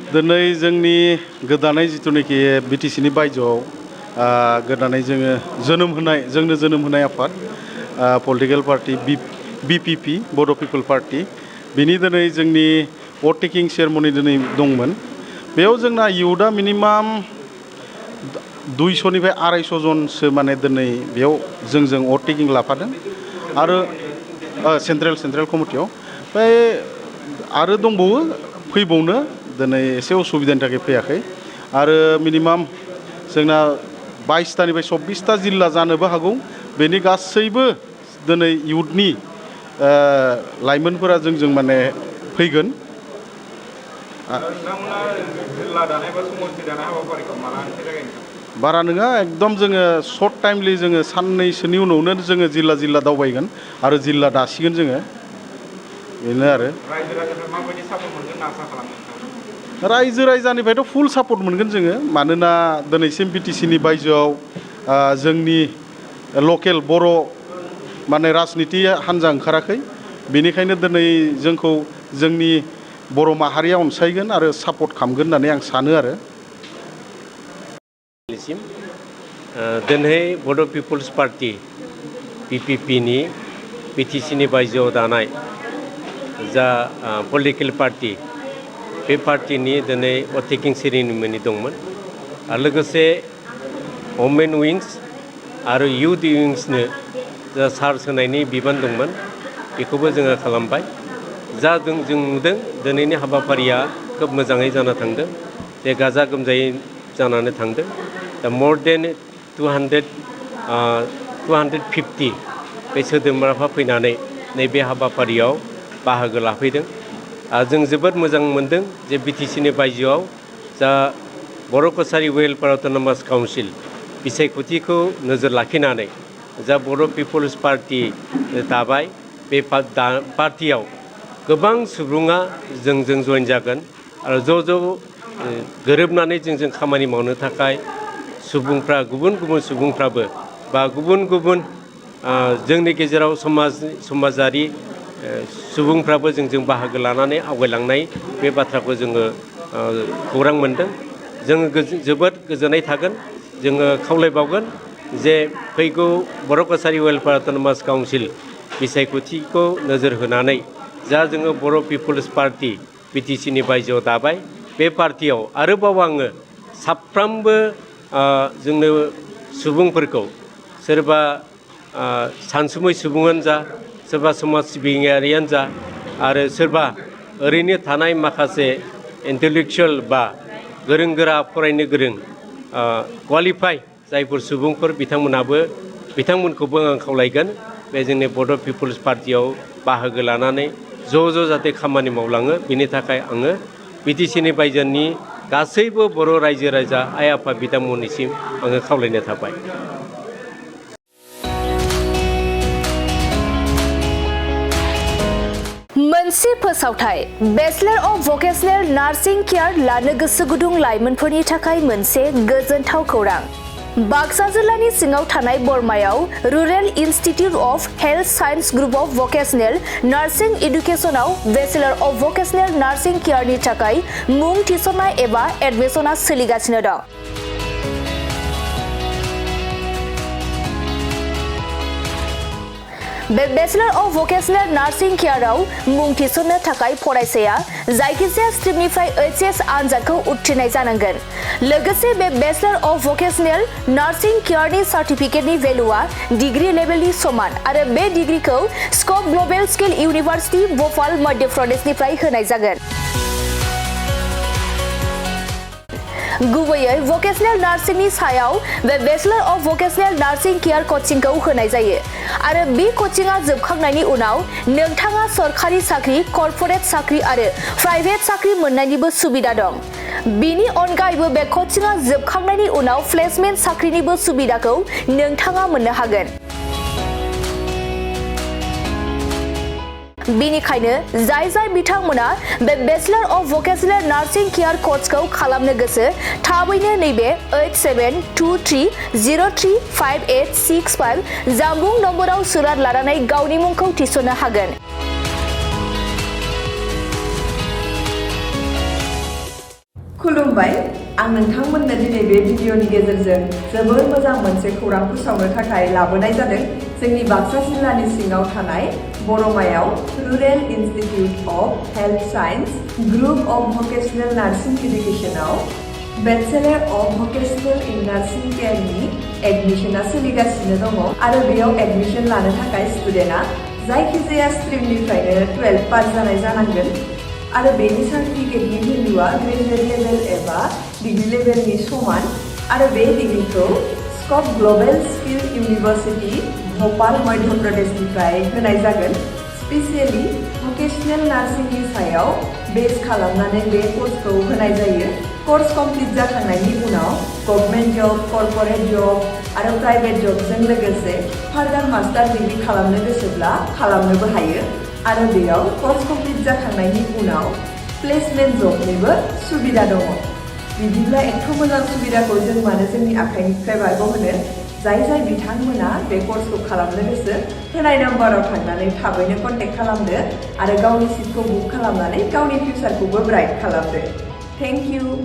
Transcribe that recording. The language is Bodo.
दिनै जोंनि गोदानै जिथुनाखि बिटिसिनि बायजोआव गोदानै जोंनो जोनोम होनाय आफाद पलिटिकेल पार्टी बिपिपि बड' पिपल पार्टी बिनि दिनै जोंनि भट टेकिं सेरेमनि दिनै दंमोन। बेयाव जोंना इउथआ मिनिमाम 200निफ्राय 250 जनसो माने दिनै बेयाव जोंजों भट टेकिं लाफादों आरो सेन्ट्रेल कमिटियाव ओमफ्राय आरो दंबावो फैबावनो दिनै एसे उसुबिदानि थाखाय फैयाखै आरो मिनिमाम जोंना 22टानिफ्राय 24टा जिल्ला जानोबो हागौ बेनि गासैबो दिनै इउथनि लाइमोनफोरा जोंजों माने फैगोन। बारा नङा एकदम जोङो सर्ट टाइमलि जोङो साननैसोनि उनावनो जोङो जिल्ला दावबायगोन आरो जिल्ला दासिगोन जोङो बेनो आरो रायजो राजानिफ्रायथ' फुल सापर्ट मोनगोन जोङो मानोना दिनैसिम बिटिसिनि बायजोआव जोंनि लकेल बर' माने राजनिति हान्जा ओंखाराखै बेनिखायनो दिनै जोंखौ जोंनि बर' माहारिया अनसायगोन आरो सापर्ट खालामगोन होननानै आं सानो आरो दिनै बड' पिपल्स पार्टी बिपिपिनि बिटिसिनि बायजोआव दानाय जा पलिटिकेल पार्टी बे पार्टीनि दिनै भट टेकिं सेरेमनि दंमोन आरो लोगोसे वमेन विंस आरो इउथ विंसनो जा चार्ज होनायनि बिबान दंमोन बेखौबो जोङो खालामबाय। जा जों नुदों दिनैनि हाबाफारिया खोब मोजाङै जाना थांदों जे गाजा गोमजायै जानानै थांदों। दा मर देन 250 बे सोद्रोमाफ्रा फैनानै नैबे हाबाफारियाव बाहागो लाफैदों। जों जोबोद मोजां मोनदों जे बिटिसिनि बायजोआव जा बर' कसारि वेलफेयार अट'नमास काउन्सिल बिसायख'थिखौ नोजोर लाखिनानै जा बर' पिपल्स पार्टी दाबाय बे पार्टियाव गोबां सुबुङा जोंजों जइन जागोन आरो ज' गोरोबनानै जोंजों खामानि मावनो थाखाय सुबुंफ्रा गुबुन सुबुंफ्राबो बा गुबुन जोंनि गेजेराव समाजारि सुबुंफ्राबो जोंजों बाहागो लानानै आवगायलांनाय बे बाथ्राखौ जोङो खौरां मोनदों। जोङो जोबोद गोजोननाय थागोन। जोङो खावलायबावगोन जे फैगौ बर' कसारि वेलफेयार अट'नमास काउन्सिल बिसायख'थिखौ नोजोर होनानै जा जोङो बर' पिपल्स पार्टी बिटिसिनि बायजोआव दाबाय बे पार्टियाव आरोबाव आङो साफ्रोमबो जोंनो सुबुंफोरखौ सोरबा सानसुमै सुबुङानो जा सोरबा समाज सिबियारियानो जा आरो सोरबा ओरैनो थानाय माखासे इन्टेलेक्सुवेल बा गोरों गोरा फरायनो गोरों क्वालिफाइ जायफोर सुबुंफोर बिथांमोनखौबो आं खावलायगोन बे जोंनि बड' पिपल्स पार्टियाव बाहागो लानानै ज' जाहाथे खामानि मावलाङो बिनि थाखाय आङो बिटिसिनि बायजोनि गासैबो बर' रायजो राजा आइ आफा बिथांमोननिसिम आङो खावलायनाय थाबाय। मोनसे फोसावथाय bachelor of vocational nursing care लानो गोसो गुदुं लाइमोनफोरनि थाखाय मोनसे गोजोनथाव खौरां। बाक्सा जिल्लानि सिङाव थानाय बरमायाव rural institute of health science group of vocational nursing एडुकेशनाव बेचलर अफ भकेशनेल नार्सिं केयारनि थाखाय मुं थिसननाय एबा एडमिशना सोलिगासिनो दं। बे बेचलर अफ भकेशनेल नार्सिं केयाराव मुं थिसननो थाखाय फरायसाया जायखिजाया स्ट्रिमनिफ्राय एचएस आनजादखौ उथ्रिनाय जानांगोन। लोगोसे बे बेचलर अफ भकेशनेल नार्सिं केयारनि सार्टिफिकेटनि भेलुआ डिग्री लेभेलनि समान आरो बे डिग्रीखौ Scope Global Skill University Bhopal मध्य प्रदेशनिफ्राय होनाय जागोन। गुबैयै भकेशनेल नार्सिंनि सायाव बे bachelor of vocational nursing care कचिंखौ होनाय जायो आरो बे कचिंआ जोबखांनायनि उनाव नोंथाङा सरखारि साख्रि, कर्परेट साख्रि आरो प्राइभेट साख्रि मोननायनिबो सुबिदा दं। बेनि अनगायैबो बे कचिंआ जोबखांनायनि उनाव प्लेसमेन्ट साख्रिनिबो सुबिदाखौ नोंथाङा मोननो हागोन। बेनिखायनो जाय बिथांमोना बे bachelor of vocational nursing care कर्सखौ खालामनो गोसो थाबैनो नैबे 8723035865 जानबुं नम्बराव सुराद लानानै गावनि मुंखौ थिसननो हागोन। खुलुमबाय आं नोंथांमोननो दिनै बे भिडिअनि गेजेरजों जोबोर मोजां मोनसे खौरां फोसावनो थाखाय लाबोनाय जादों जोंनि बाक्सा जिल्लानि सिङाव थानाय बरमायाव rural institute of health science group of vocational nursing इडुकेशनाव bachelor of vocational in nursing केयारनि एडमिशना सोलिगासिनो दङ आरो बेयाव एडमिशन लानो थाखाय स्टुडेन्टआ जायखिजाया स्ट्रिमनिफ्रायनो 12 पास जानाय जानांगोन आरो बेनि सार्टिफिकेटनि भेलुआ ग्रेजुवेट लेभेल एबा डिग्री लेभेलनि समान आरो बे डिग्रीखौ Scope Global Skill University Bhopal मध्य प्रदेशनिफ्राय होनाय जागोन स्पेसियेलि भकेशनेल नार्सिंनि सायाव बेस खालामनानै बे कर्सखौ होनाय जायो कर्स कमप्लिट जाखांनायनि उनाव गभर्नमेन्ट जब कर्परेट जब आरो प्राइभेट जबजों लोगोसे फार्दार मास्टार डिग्री खालामनो गोसोब्ला खालामनोबो हायो आरो बेयाव कर्स कमप्लिट जाखांनायनि उनाव प्लेसमेन्ट जबनिबो सुबिदा दङ बिदिब्ला एथ' मोजां सुबिदाखौ जों मानो जोंनि आखाइनिफ्राय बारग'होनो जाय बिथांमोना बे कर्सखौ खालामनो गोसो होनाय नाम्बाराव थांनानै थाबैनो कन्टेक्ट खालामदो आरो गावनि सिटखौ बुक खालामनानै गावनि फिउचारखौबो ब्राइट खालामदो थेंक इउ